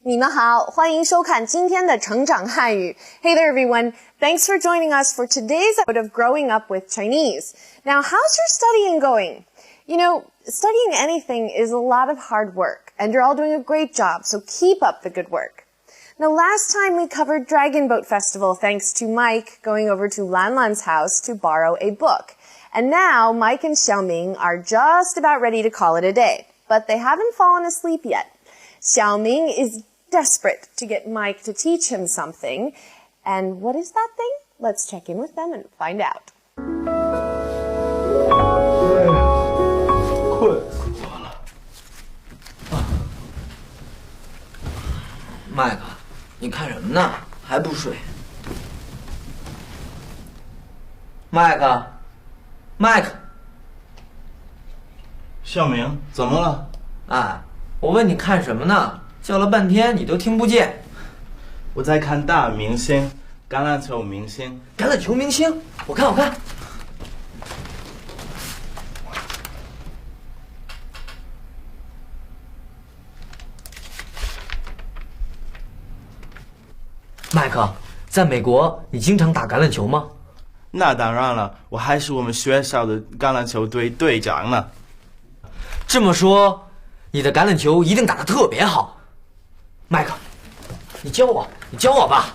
你们好，欢迎收看今天的成长汉语。Hey there, everyone. Thanks for joining us for today's episode of Growing Up with Chinese. Now, how's your studying going? You know, studying anything is a lot of hard work, and you're all doing a great job, so keep up the good work. Now, last time we covered Dragon Boat Festival thanks to Mike going over to Lan Lan's house to borrow a book. And now Mike and Xiaoming are just about ready to call it a day, but they haven't fallen asleep yet. Xiaoming is desperate to get Mike to teach him something. And what is that thing? Let's check in with them and find out. 困死我了。麦克，你看什么呢？还不睡？麦克，麦克，小明，怎么了？啊，我问你看什么呢？叫了半天你都听不见。我在看大明星，橄榄球明星。橄榄球明星？我看。麦克，在美国，你经常打橄榄球吗？那当然了，我还是我们学校的橄榄球队队长呢。这么说，你的橄榄球一定打得特别好。麦克，你教我吧。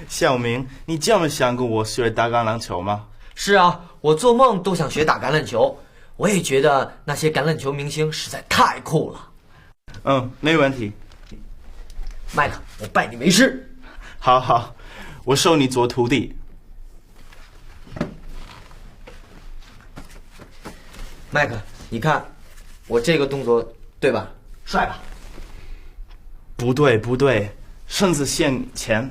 小明，你这么想过我学打橄榄球吗？是啊，我做梦都想学打橄榄球。我也觉得那些橄榄球明星实在太酷了。没问题。麦克，我拜你为师。好，我收你做徒弟。麦克，你看我这个动作对吧？帅吧？不对，身子向前，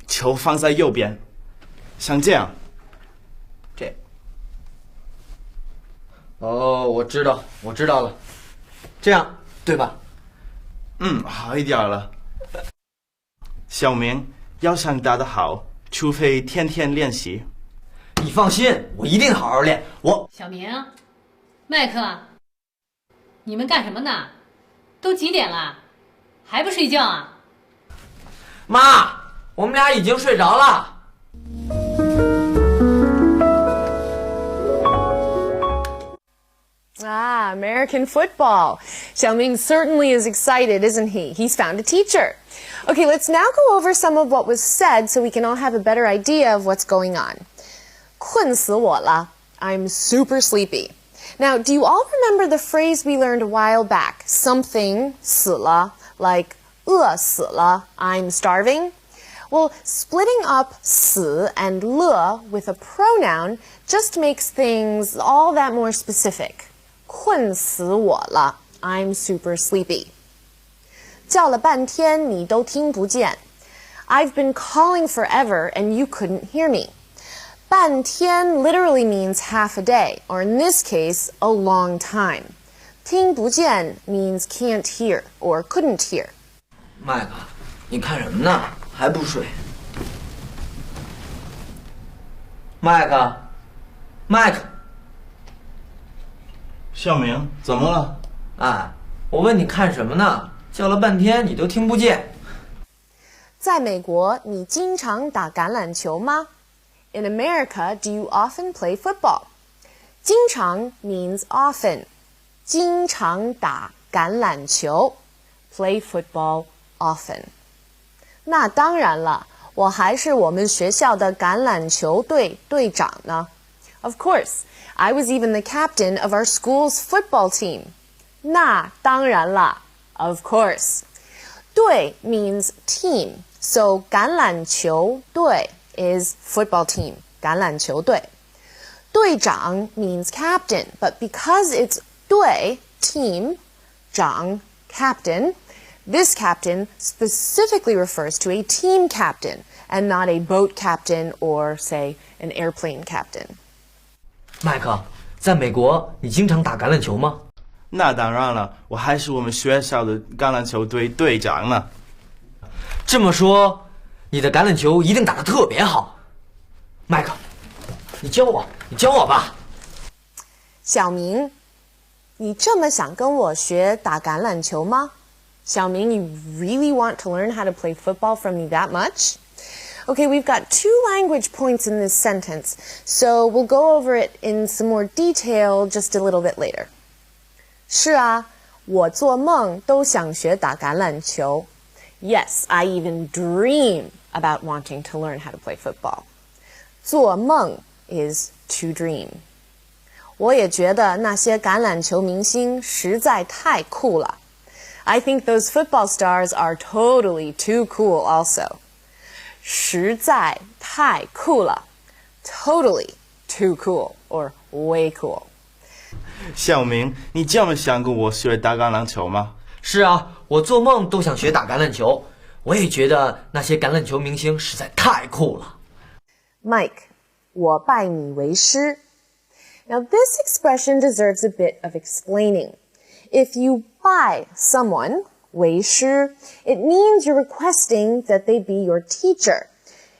球放在右边，像这样。这。哦，我知道了，这样对吧？好一点了。小明，要想打得好，除非天天练习。你放心，我一定好好练。小明，麦克，你们干什么呢？都几点了，还不睡觉啊？妈，我们俩已经睡着了。American football. Xiaoming certainly is excited, isn't he? He's found a teacher. Okay, let's now go over some of what was said so we can all have a better idea of what's going on. 困死我了. I'm super sleepy. Now, do you all remember the phrase we learned a while back? Something 死了, like 饿死了, I'm starving. Well, splitting up 死 and 了 with a pronoun just makes things all that more specific. 困死我了, I'm super sleepy. 叫了半天你都听不见. I've been calling forever and you couldn't hear me. 半天 literally means half a day, or in this case, a long time. 听不见 means can't hear or couldn't hear. 麦克，你看什么呢？还不睡？麦克。小明，怎么了？啊，我问你看什么呢？叫了半天你都听不见。在美国，你经常打橄榄球吗？ In America, do you often play football? 经常 means often. 经常打橄榄球 play football often. 那当然了，我还是我们学校的橄榄球队队长呢。Of course, I was even the captain of our school's football team. 那当然了 of course. 队 means team, so 橄榄球队is football team, 橄榄球队。队长 means captain, but because it's 队 team, 长 captain, this captain specifically refers to a team captain and not a boat captain or, say, an airplane captain. 麦克，在美国你经常打橄榄球吗？那当然了，我还是我们学校的橄榄球队队长呢。这么说，你的橄榄球一定打得特别好。麦克，你教我吧。小明，你这么想跟我学打橄榄球吗？小明, you really want to learn how to play football from me that much? Okay, we've got 2 language points in this sentence, so we'll go over it in some more detail just a little bit later. 是啊，我做梦都想学打橄榄球。Yes, I even dream about wanting to learn how to play football. 做梦 is to dream. 我也觉得那些橄榄球明星实在太酷了。I think those football stars are totally too cool also. 实在太酷了 totally too cool or way cool. 小明，你这么想跟我学打橄榄球吗？是啊，我做梦都想学打橄榄球。我也觉得那些橄榄球明星实在太酷了。Mike, 我拜你为师。Now this expression deserves a bit of explaining. If you buy someone, 为师, it means you're requesting that they be your teacher.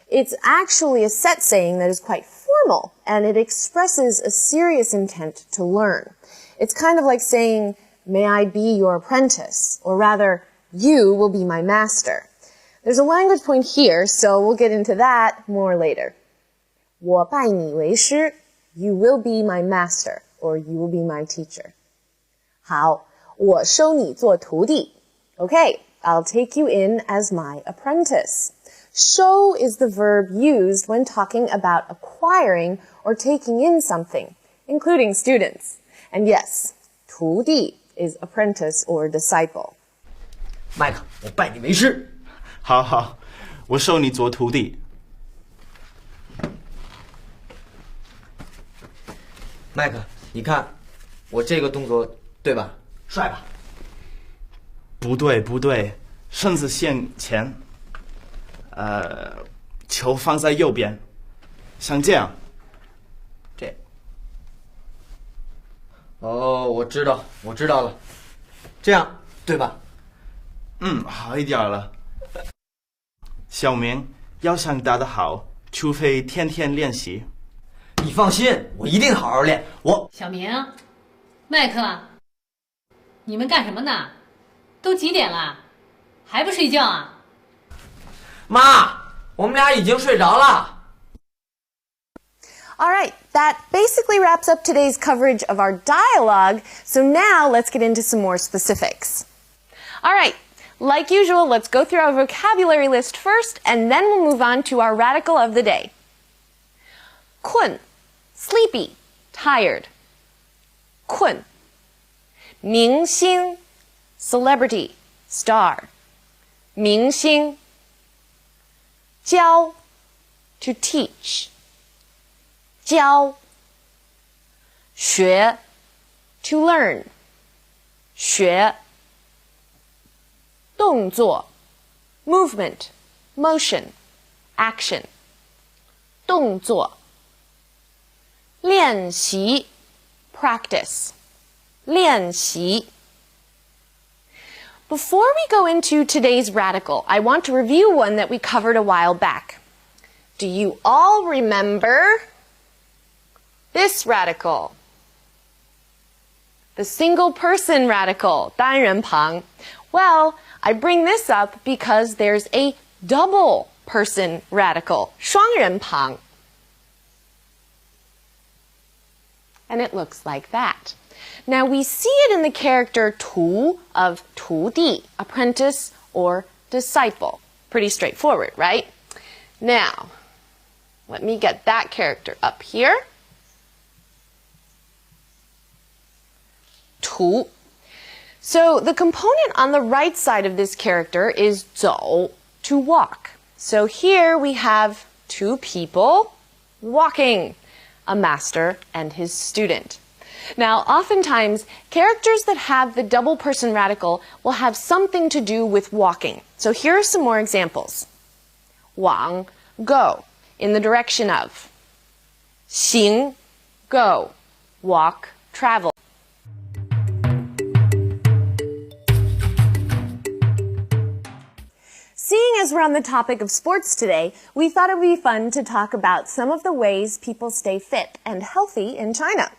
It's actually a set saying that is quite formal, and it expresses a serious intent to learn. It's kind of like saying, may I be your apprentice, or rather, you will be my master. There's a language point here, so we'll get into that more later. 我拜你为师, you will be my master, or you will be my teacher. 好，我收你做徒弟。Okay, I'll take you in as my apprentice. 收 is the verb used when talking about acquiring or taking in something, including students. And yes, 徒弟 is apprentice or disciple. 麦克，我拜你为师。好好，我收你做徒弟。麦克，你看，我这个动作对吧？帅吧？不对，身子向前，球放在右边，像这样。这。哦，我知道了，这样对吧？好一点了。小明，要想打得好，除非天天练习。你放心，我一定好好练。小明，麦克，你们干什么呢？都几点了，还不睡觉啊？妈，我们俩已经睡着了。All right, that basically wraps up today's coverage of our dialogue. So now let's get into some more specifics. All right, like usual, let's go through our vocabulary list first, and then we'll move on to our radical of the day. 困, sleepy, tired. 困. 明星, celebrity, star. 明星. 教, to teach. 教. 学, to learn. 学. 动作, movement, motion, action. 动作. 练习, practice. 练习. Before we go into today's radical, I want to review one that we covered a while back. Do you all remember this radical? The single person radical, 单人旁. Well, I bring this up because there's a double person radical, 双人旁. And it looks like that. Now we see it in the character 徒 of 徒弟, apprentice or disciple. Pretty straightforward, right? Now, let me get that character up here. 徒. So the component on the right side of this character is 走, to walk. So here we have 2 people walking, a master and his student. Now, oftentimes, characters that have the double person radical will have something to do with walking. So here are some more examples. 往, go, in the direction of. 行, go, walk, travel. Seeing as we're on the topic of sports today, we thought it would be fun to talk about some of the ways people stay fit and healthy in China.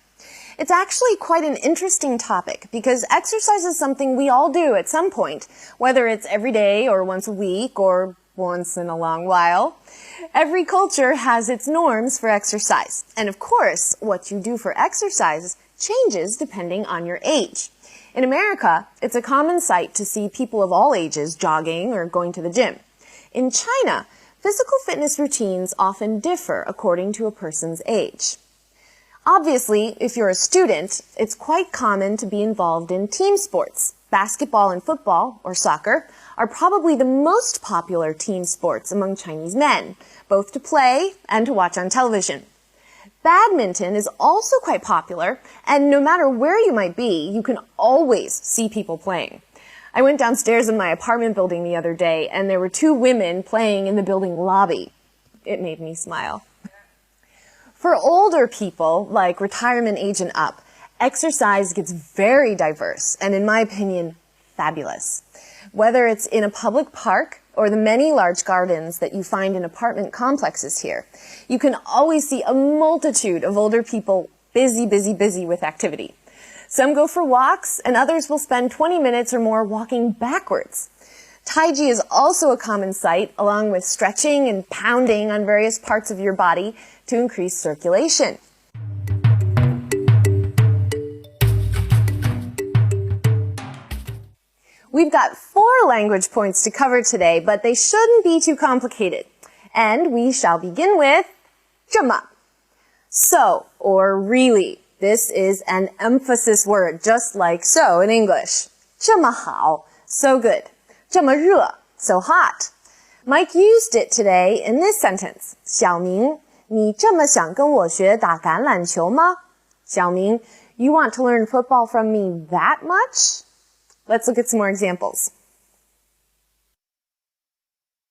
It's actually quite an interesting topic because exercise is something we all do at some point, whether it's every day or once a week or once in a long while. Every culture has its norms for exercise. And of course, what you do for exercise changes depending on your age. In America, it's a common sight to see people of all ages jogging or going to the gym. In China, physical fitness routines often differ according to a person's age. Obviously, if you're a student, it's quite common to be involved in team sports. Basketball and football, or soccer, are probably the most popular team sports among Chinese men, both to play and to watch on television. Badminton is also quite popular, and no matter where you might be, you can always see people playing. I went downstairs in my apartment building the other day, and there were 2 women playing in the building lobby. It made me smile. For older people, like retirement age and up, exercise gets very diverse and, in my opinion, fabulous. Whether it's in a public park or the many large gardens that you find in apartment complexes here, you can always see a multitude of older people busy with activity. Some go for walks, and others will spend 20 minutes or more walking backwards. Taiji is also a common sight, along with stretching and pounding on various parts of your body to increase circulation. We've got 4 language points to cover today, but they shouldn't be too complicated. And we shall begin with 这么. So, or really. This is an emphasis word, just like so in English. 这么好, so good. 这么热, so hot. Mike used it today in this sentence. 小明, 你这么想跟我学打橄榄球吗? 小明, you want to learn football from me that much? Let's look at some more examples.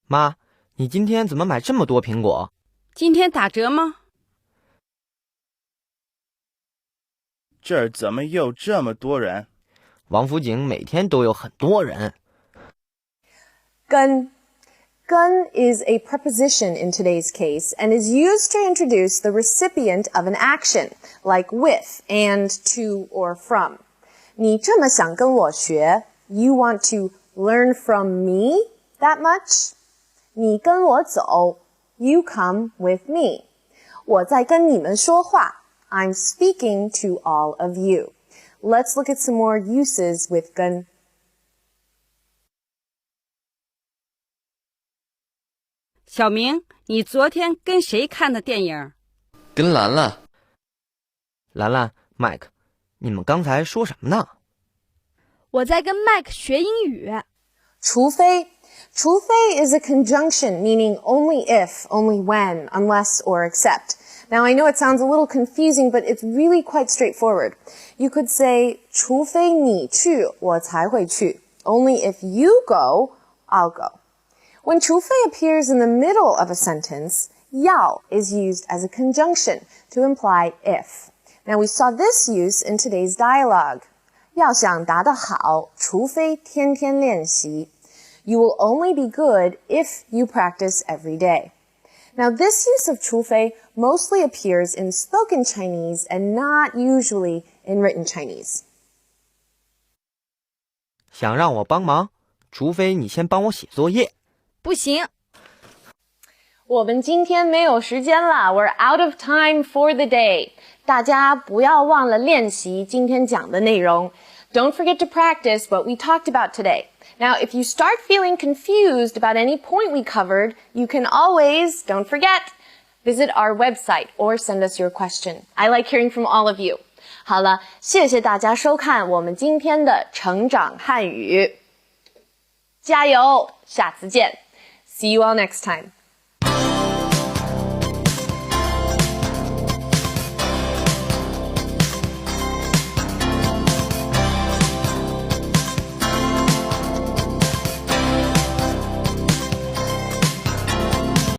妈，你今天怎么买这么多苹果？今天打折吗？这儿怎么有这么多人？王府井每天都有很多人。跟 is a preposition in today's case and is used to introduce the recipient of an action, like with and to or from. 你这么想跟我学, you want to learn from me that much? 你跟我走, you come with me. 我在跟你们说话, I'm speaking to all of you. Let's look at some more uses with 跟. 小明，你昨天跟谁看的电影？跟兰兰。兰兰 ，Mike， 你们刚才说什么呢？我在跟 Mike 学英语。除非 is a conjunction meaning only if, only when, unless, or except. Now, I know it sounds a little confusing, but it's really quite straightforward. You could say, 除非你去，我才会去. Only if you go, I'll go. When 除非 appears in the middle of a sentence, 要 is used as a conjunction to imply if. Now, we saw this use in today's dialogue. 要想答得好，除非天天练习. You will only be good if you practice every day. Now, this use of 除非 mostly appears in spoken Chinese and not usually in written Chinese. 想让我帮忙，除非你先帮我写作业。不行。我们今天没有时间了 We're out of time for the day. 大家不要忘了练习今天讲的内容. Don't forget to practice what we talked about today. Now, if you start feeling confused about any point we covered, you can always, don't forget, visit our website or send us your question. I like hearing from all of you. 好了，谢谢大家收看我们今天的成长汉语。加油，下次见。See you all next time.